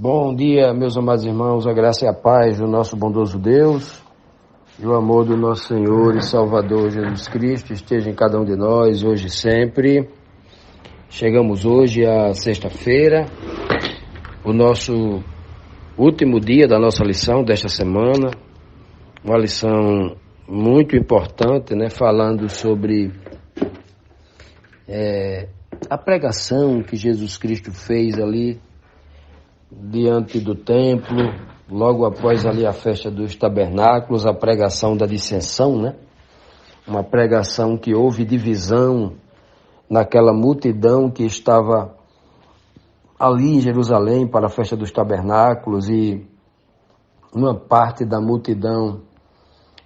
Bom dia, meus amados irmãos, a graça e a paz do nosso bondoso Deus e o amor do nosso Senhor e Salvador Jesus Cristo esteja em cada um de nós, hoje e sempre. Chegamos hoje à sexta-feira, o nosso último dia da nossa lição desta semana, uma lição muito importante, falando sobre a pregação que Jesus Cristo fez ali diante do templo, logo após ali a festa dos tabernáculos, a pregação da dissensão, uma pregação que houve divisão naquela multidão que estava ali em Jerusalém para a festa dos tabernáculos, e uma parte da multidão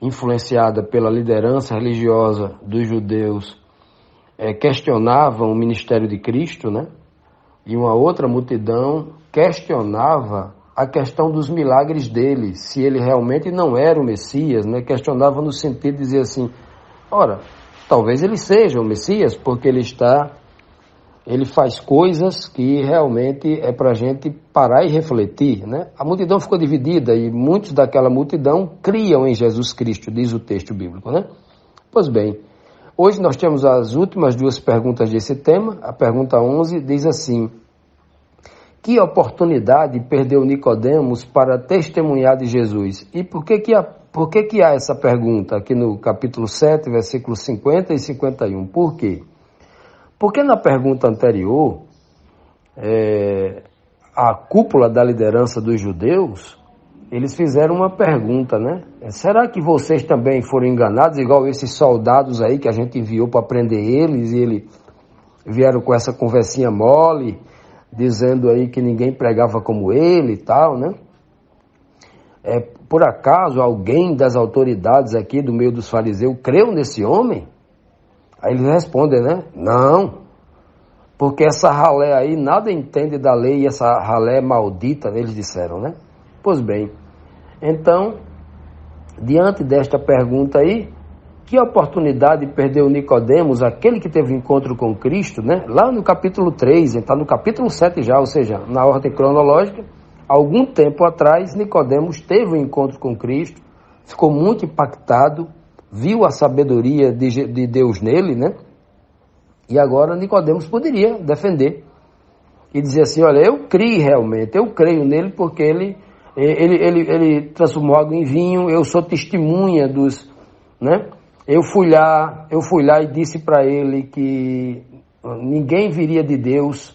influenciada pela liderança religiosa dos judeus questionavam o ministério de Cristo, e uma outra multidão questionava a questão dos milagres dele, se ele realmente não era o Messias, questionava no sentido de dizer assim, ora, talvez ele seja o Messias, porque ele faz coisas que realmente é para a gente parar e refletir, A multidão ficou dividida e muitos daquela multidão criam em Jesus Cristo, diz o texto bíblico, Pois bem, hoje nós temos as últimas duas perguntas desse tema. A pergunta 11 diz assim: que oportunidade perdeu Nicodemos para testemunhar de Jesus? E por que há essa pergunta aqui no capítulo 7, versículos 50 e 51? Por quê? Porque na pergunta anterior, a cúpula da liderança dos judeus, eles fizeram uma pergunta, Será que vocês também foram enganados, igual esses soldados aí que a gente enviou para prender eles, e eles vieram com essa conversinha mole, dizendo aí que ninguém pregava como ele e tal, Por acaso alguém das autoridades aqui do meio dos fariseus creu nesse homem? Aí eles respondem, Não, porque essa ralé aí nada entende da lei e essa ralé é maldita, eles disseram, Pois bem, então, diante desta pergunta aí, que oportunidade perdeu Nicodemos, aquele que teve encontro com Cristo, Lá no capítulo 3, está no capítulo 7 já, ou seja, na ordem cronológica, algum tempo atrás, Nicodemos teve um encontro com Cristo, ficou muito impactado, viu a sabedoria de Deus nele, E agora Nicodemos poderia defender e dizer assim, olha, eu creio nele porque ele transformou água em vinho, eu sou testemunha dos, Eu fui lá e disse para ele que ninguém viria de Deus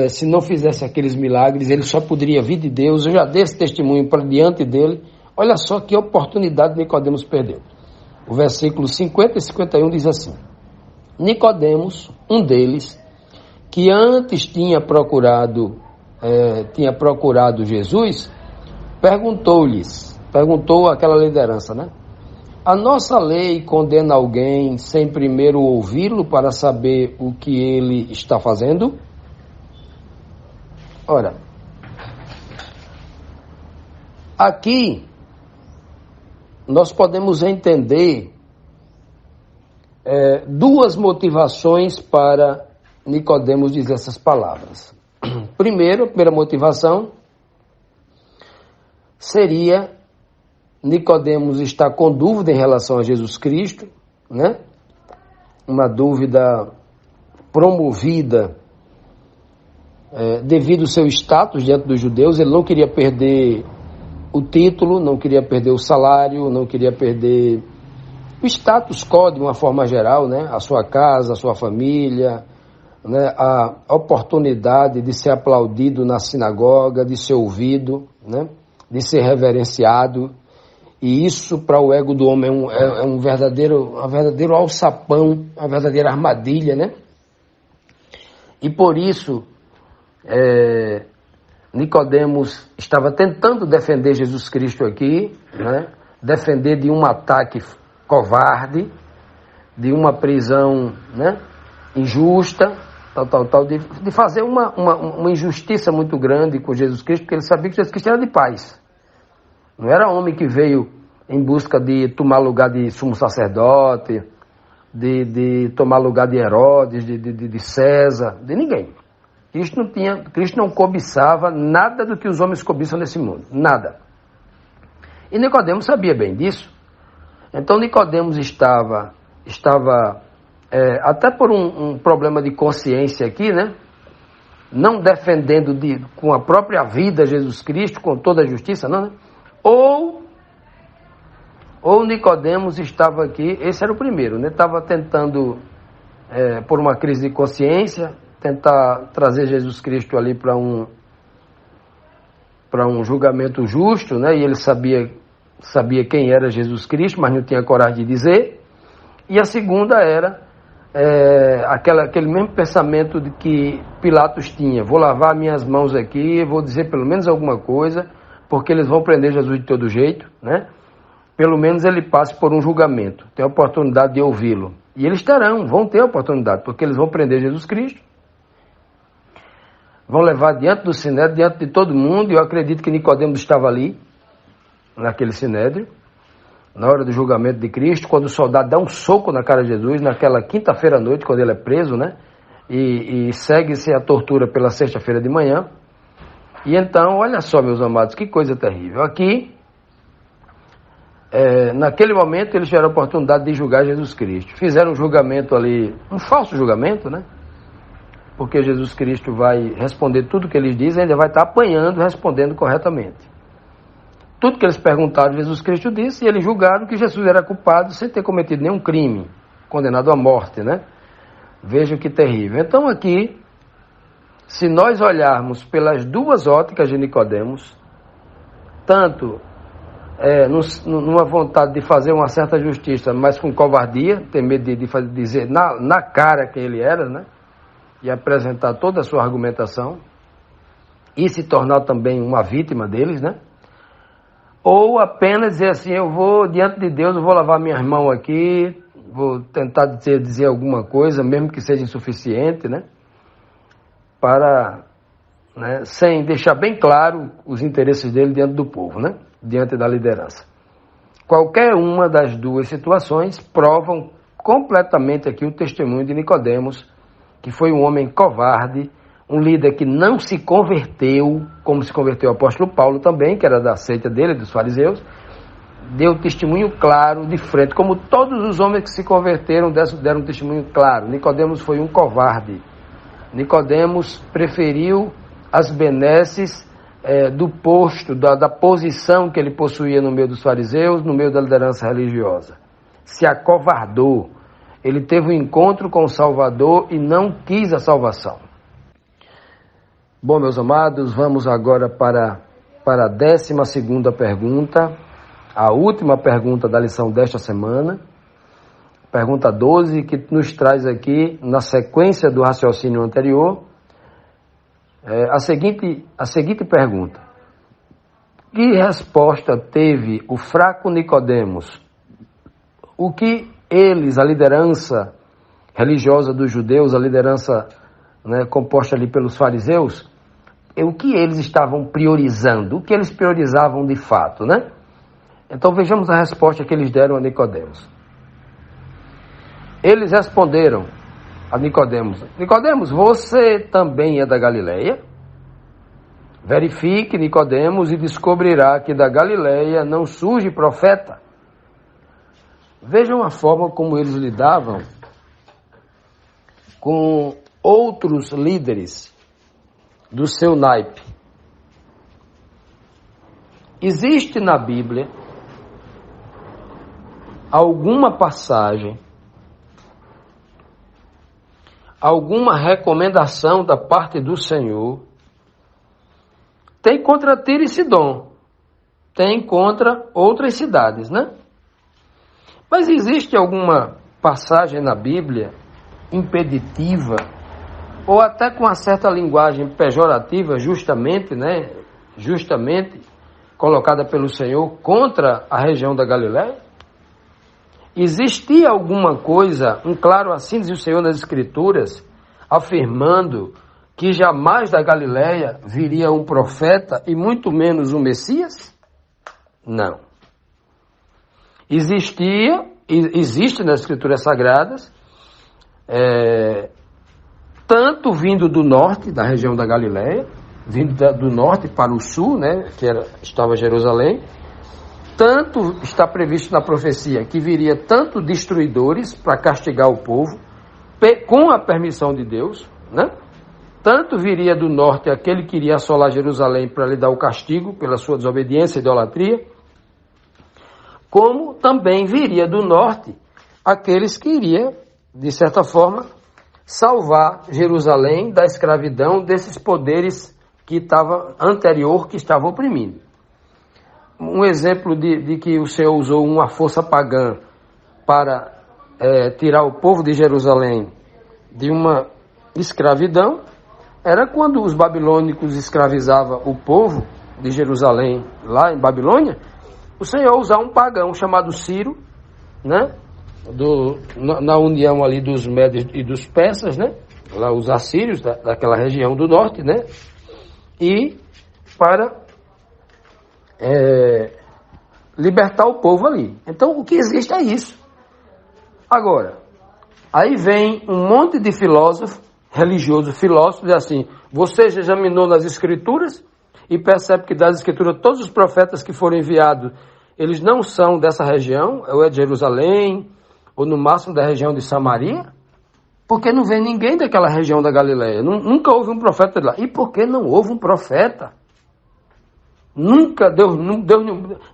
se não fizesse aqueles milagres, ele só poderia vir de Deus, eu já dei esse testemunho para diante dele. Olha só que oportunidade Nicodemos perdeu. O versículo 50 e 51 diz assim: Nicodemos, um deles, que antes tinha procurado Jesus, perguntou àquela liderança, A nossa lei condena alguém sem primeiro ouvi-lo para saber o que ele está fazendo? Ora, aqui nós podemos entender duas motivações para Nicodemos dizer essas palavras. A primeira motivação seria Nicodemos estar com dúvida em relação a Jesus Cristo, Uma dúvida promovida devido ao seu status diante dos judeus. Ele não queria perder o título, não queria perder o salário, não queria perder o status quo de uma forma geral, A sua casa, a sua família, A oportunidade de ser aplaudido na sinagoga, de ser ouvido, De ser reverenciado. E isso para o ego do homem é um verdadeiro alçapão, uma verdadeira armadilha, E por isso Nicodemos estava tentando defender Jesus Cristo aqui, defender de um ataque covarde, de uma prisão injusta, de fazer uma injustiça muito grande com Jesus Cristo, porque ele sabia que Jesus Cristo era de paz. Não era homem que veio em busca de tomar lugar de sumo sacerdote, de tomar lugar de Herodes, de César, de ninguém. Cristo não cobiçava nada do que os homens cobiçam nesse mundo, nada. E Nicodemos sabia bem disso. Então Nicodemos estava até por um problema de consciência aqui, né? Não defendendo com a própria vida Jesus Cristo, com toda a justiça, não, né? Ou Nicodemos estava aqui, esse era o primeiro, né? Estava tentando, por uma crise de consciência, tentar trazer Jesus Cristo ali para um julgamento justo, né? E ele sabia quem era Jesus Cristo, mas não tinha coragem de dizer. E a segunda era aquele mesmo pensamento de que Pilatos tinha: vou lavar minhas mãos aqui, vou dizer pelo menos alguma coisa, porque eles vão prender Jesus de todo jeito, né? Pelo menos ele passe por um julgamento, tem a oportunidade de ouvi-lo. E eles vão ter a oportunidade, porque eles vão prender Jesus Cristo, vão levar diante do Sinédrio, diante de todo mundo. E eu acredito que Nicodemos estava ali, naquele Sinédrio, na hora do julgamento de Cristo, quando o soldado dá um soco na cara de Jesus, naquela quinta-feira à noite, quando ele é preso, né? E segue-se a tortura pela sexta-feira de manhã. E então, olha só, meus amados, que coisa terrível. Aqui, naquele momento, eles tiveram a oportunidade de julgar Jesus Cristo. Fizeram um julgamento ali, um falso julgamento, né? Porque Jesus Cristo vai responder tudo o que eles dizem, ainda vai estar apanhando, respondendo corretamente. Tudo que eles perguntaram, Jesus Cristo disse, e eles julgaram que Jesus era culpado sem ter cometido nenhum crime, condenado à morte, né? Vejam que terrível. Então aqui, se nós olharmos pelas duas óticas de Nicodemos, tanto numa vontade de fazer uma certa justiça, mas com covardia, tem medo de dizer na cara quem ele era, né? E apresentar toda a sua argumentação, e se tornar também uma vítima deles, né? Ou apenas dizer assim: eu vou, diante de Deus, eu vou lavar minhas mãos aqui, vou tentar dizer alguma coisa, mesmo que seja insuficiente, né? Sem deixar bem claro os interesses dele diante do povo, né? Diante da liderança. Qualquer uma das duas situações provam completamente aqui o testemunho de Nicodemos, que foi um homem covarde, um líder que não se converteu, como se converteu o apóstolo Paulo também, que era da seita dele, dos fariseus. Deu testemunho claro, de frente, como todos os homens que se converteram deram um testemunho claro. Nicodemos foi um covarde. Nicodemos preferiu as benesses do posto, da posição que ele possuía no meio dos fariseus, no meio da liderança religiosa. Se acovardou. Ele teve um encontro com o Salvador e não quis a salvação. Bom, meus amados, vamos agora para a 12ª pergunta, a última pergunta da lição desta semana, pergunta 12, que nos traz aqui, na sequência do raciocínio anterior, a seguinte pergunta: que resposta teve o fraco Nicodemos? O que eles, a liderança religiosa dos judeus, a liderança, né, composta ali pelos fariseus, o que eles estavam priorizando? O que eles priorizavam de fato, né? Então vejamos a resposta que eles deram a Nicodemos. Eles responderam a Nicodemos: Nicodemos, você também é da Galileia? Verifique, Nicodemos, e descobrirá que da Galileia não surge profeta. Vejam a forma como eles lidavam com outros líderes do seu naipe. Existe na Bíblia alguma passagem, alguma recomendação da parte do Senhor? Tem contra Tiro e Sidom, tem contra outras cidades, né? Mas existe alguma passagem na Bíblia impeditiva, ou até com uma certa linguagem pejorativa, justamente colocada pelo Senhor contra a região da Galileia? Existia alguma coisa, um claro assim diz o Senhor nas Escrituras, afirmando que jamais da Galileia viria um profeta e muito menos um Messias? Não. Existe nas Escrituras Sagradas tanto vindo do norte, da região da Galileia, vindo do norte para o sul, né, estava Jerusalém, tanto está previsto na profecia que viria tanto destruidores para castigar o povo, com a permissão de Deus, né? Tanto viria do norte aquele que iria assolar Jerusalém para lhe dar o castigo pela sua desobediência e idolatria, como também viria do norte aqueles que iriam, de certa forma, salvar Jerusalém da escravidão desses poderes que estavam oprimindo. Um exemplo de que o Senhor usou uma força pagã para tirar o povo de Jerusalém de uma escravidão era quando os babilônicos escravizavam o povo de Jerusalém lá em Babilônia. O Senhor usar um pagão chamado Ciro, né, na união ali dos médios e dos persas, né, lá os assírios daquela região do norte, né, e para libertar o povo ali. Então o que existe é isso. Agora, aí vem um monte de filósofos diz assim: você já examinou nas escrituras e percebe que das escrituras todos os profetas que foram enviados, eles não são dessa região, ou é de Jerusalém, ou no máximo da região de Samaria? Porque não vem ninguém daquela região da Galileia, nunca houve um profeta de lá. E por que não houve um profeta? Nunca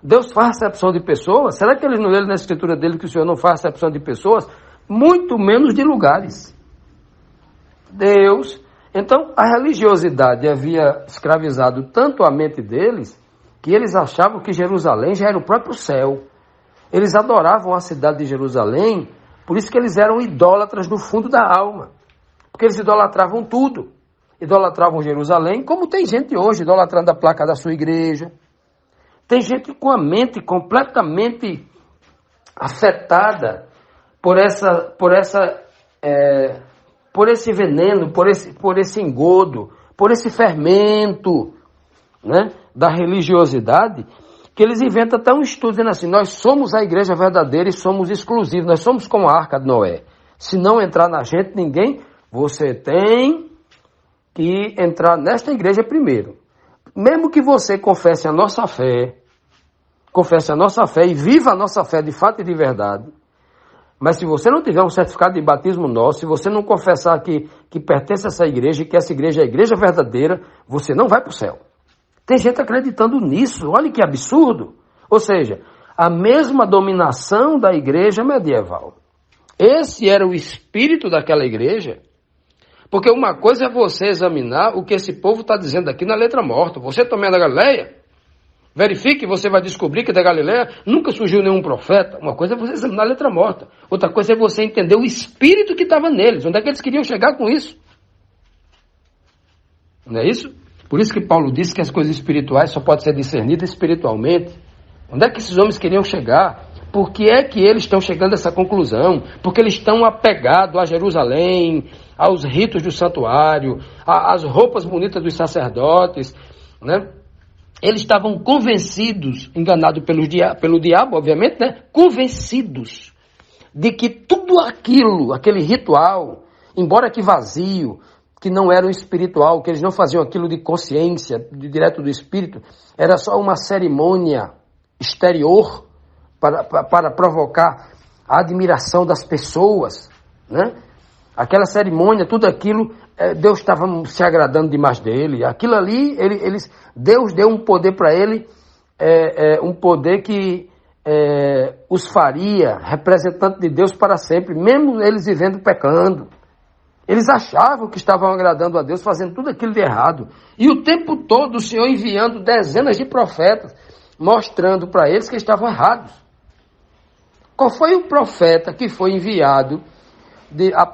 Deus faz acepção de pessoas? Será que ele não lê na escritura dele que o Senhor não faz acepção de pessoas? Muito menos de lugares. Deus, então a religiosidade havia escravizado tanto a mente deles, que eles achavam que Jerusalém já era o próprio céu. Eles adoravam a cidade de Jerusalém, por isso que eles eram idólatras no fundo da alma, porque eles idolatravam tudo. Idolatravam Jerusalém, como tem gente hoje idolatrando a placa da sua igreja. Tem gente com a mente completamente afetada por esse veneno, por esse engodo, por esse fermento, né, da religiosidade, que eles inventam até um estudo dizendo assim: nós somos a igreja verdadeira e somos exclusivos, nós somos como a Arca de Noé. Se não entrar na gente ninguém, você tem que entrar nesta igreja primeiro. Mesmo que você confesse a nossa fé e viva a nossa fé de fato e de verdade, mas se você não tiver um certificado de batismo nosso, se você não confessar que pertence a essa igreja e que essa igreja é a igreja verdadeira, você não vai para o céu. Tem gente acreditando nisso, olha que absurdo. Ou seja, a mesma dominação da igreja medieval. Esse era o espírito daquela igreja. Porque uma coisa é você examinar o que esse povo está dizendo aqui na letra morta. Você também é da Galileia? Verifique, você vai descobrir que da Galileia nunca surgiu nenhum profeta. Uma coisa é você examinar a letra morta. Outra coisa é você entender o espírito que estava neles. Onde é que eles queriam chegar com isso? Não é isso? Por isso que Paulo disse que as coisas espirituais só podem ser discernidas espiritualmente. Onde é que esses homens queriam chegar? Por que é que eles estão chegando a essa conclusão? Porque eles estão apegados a Jerusalém, aos ritos do santuário, às roupas bonitas dos sacerdotes, né? Eles estavam convencidos, enganados pelo diabo, obviamente, né? Convencidos de que tudo aquilo, aquele ritual, embora que vazio, que não era o espiritual, que eles não faziam aquilo de consciência, direto do espírito, era só uma cerimônia exterior para provocar a admiração das pessoas, né? Aquela cerimônia, tudo aquilo, Deus estava se agradando demais dele. Aquilo ali, Deus deu um poder para ele, um poder que os faria representante de Deus para sempre, mesmo eles vivendo pecando. Eles achavam que estavam agradando a Deus, fazendo tudo aquilo de errado. E o tempo todo o Senhor enviando dezenas de profetas, mostrando para eles que estavam errados. Qual foi o profeta que foi enviado a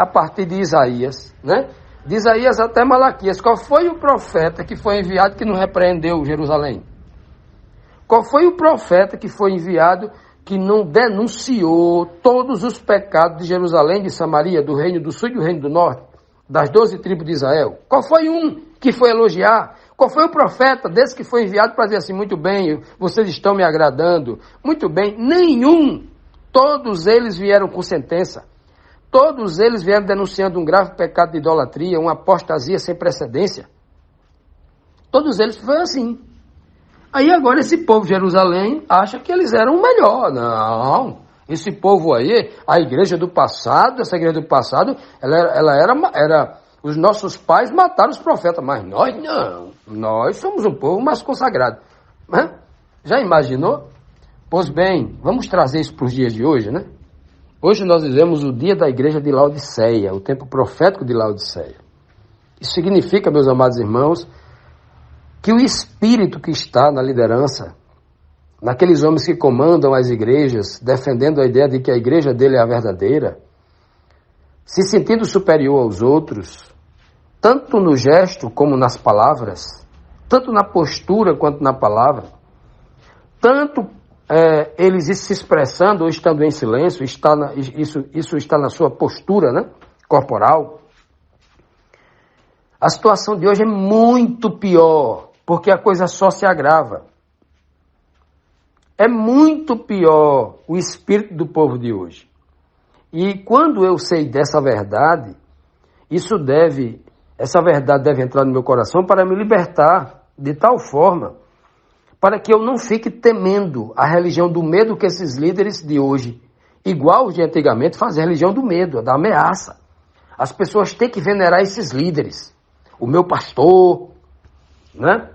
partir de Isaías, né? De Isaías até Malaquias? Qual foi o profeta que foi enviado que não repreendeu Jerusalém? Qual foi o profeta que foi enviado que não denunciou todos os pecados de Jerusalém, de Samaria, do reino do sul e do reino do norte, das 12 tribos de Israel? Qual foi um que foi elogiar? Qual foi o profeta desse que foi enviado para dizer assim: muito bem, vocês estão me agradando? Muito bem, nenhum. Todos eles vieram com sentença. Todos eles vieram denunciando um grave pecado de idolatria, uma apostasia sem precedência. Todos eles foi assim. Aí agora esse povo de Jerusalém acha que eles eram o melhor. Não, esse povo aí, a igreja do passado, essa igreja do passado, ela era os nossos pais mataram os profetas, mas nós não. Nós somos um povo mais consagrado. Já imaginou? Pois bem, vamos trazer isso para os dias de hoje, né? Hoje nós vivemos o dia da igreja de Laodiceia, o tempo profético de Laodiceia. Isso significa, meus amados irmãos, que o espírito que está na liderança, naqueles homens que comandam as igrejas, defendendo a ideia de que a igreja dele é a verdadeira, se sentindo superior aos outros, tanto no gesto como nas palavras, tanto na postura quanto na palavra, tanto eles se expressando ou estando em silêncio, isso está na sua postura, né, corporal. A situação de hoje é muito pior, porque a coisa só se agrava. É muito pior o espírito do povo de hoje. E quando eu sei dessa verdade, essa verdade deve entrar no meu coração para me libertar de tal forma, para que eu não fique temendo a religião do medo que esses líderes de hoje, igual os de antigamente, fazem a religião do medo, da ameaça. As pessoas têm que venerar esses líderes. O meu pastor, né?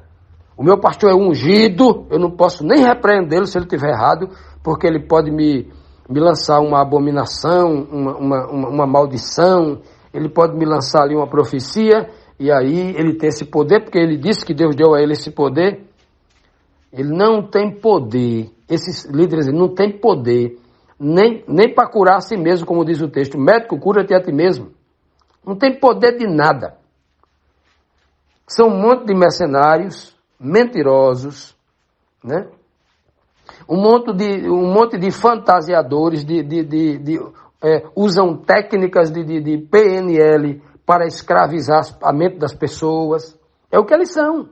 O meu pastor é ungido, eu não posso nem repreendê-lo se ele estiver errado, porque ele pode me lançar uma abominação, uma maldição, ele pode me lançar ali uma profecia, e aí ele tem esse poder, porque ele disse que Deus deu a ele esse poder. Ele não tem poder, esses líderes não têm poder, nem para curar a si mesmo, como diz o texto. Médico, cura-te a ti mesmo. Não tem poder de nada. São um monte de mercenários, mentirosos, né? Um monte de fantasiadores, usam técnicas de PNL para escravizar a mente das pessoas. É o que eles são.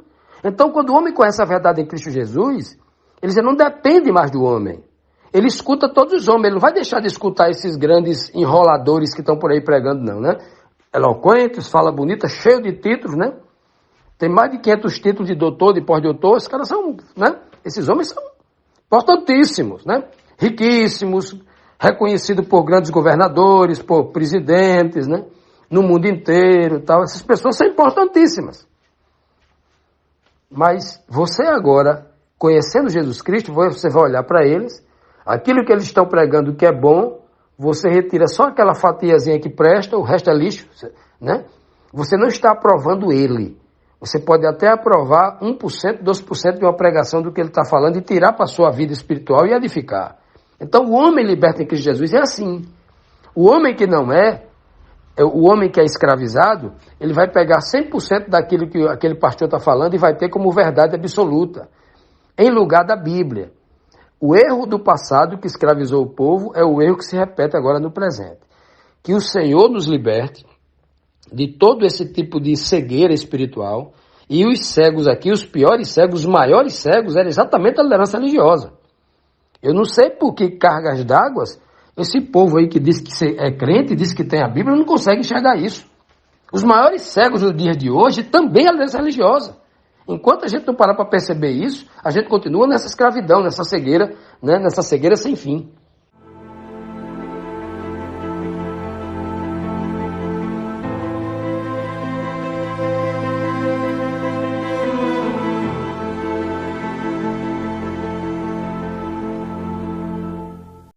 Então, quando o homem conhece a verdade em Cristo Jesus, ele já não depende mais do homem. Ele escuta todos os homens, ele não vai deixar de escutar esses grandes enroladores que estão por aí pregando, não, né? Eloquentes, fala bonita, cheio de títulos, né? Tem mais de 500 títulos de doutor, de pós-doutor, esses caras são, né? Esses homens são importantíssimos, né? Riquíssimos, reconhecidos por grandes governadores, por presidentes, né? No mundo inteiro, tal. Essas pessoas são importantíssimas. Mas você agora, conhecendo Jesus Cristo, você vai olhar para eles, aquilo que eles estão pregando que é bom, você retira só aquela fatiazinha que presta, o resto é lixo, né? Você não está aprovando ele. Você pode até aprovar 1%, 2% de uma pregação do que ele está falando e tirar para a sua vida espiritual e edificar. Então o homem liberto em Cristo Jesus é assim. O homem que não o homem que é escravizado, ele vai pegar 100% daquilo que aquele pastor está falando e vai ter como verdade absoluta, em lugar da Bíblia. O erro do passado que escravizou o povo é o erro que se repete agora no presente. Que o Senhor nos liberte de todo esse tipo de cegueira espiritual, e os cegos aqui, os piores cegos, os maiores cegos, era exatamente a liderança religiosa. Eu não sei por que cargas d'água. Esse povo aí que diz que é crente, diz que tem a Bíblia, não consegue enxergar isso. Os maiores cegos do dia de hoje também é a liderança religiosa. Enquanto a gente não parar para perceber isso, a gente continua nessa escravidão, nessa cegueira, né? Nessa cegueira sem fim.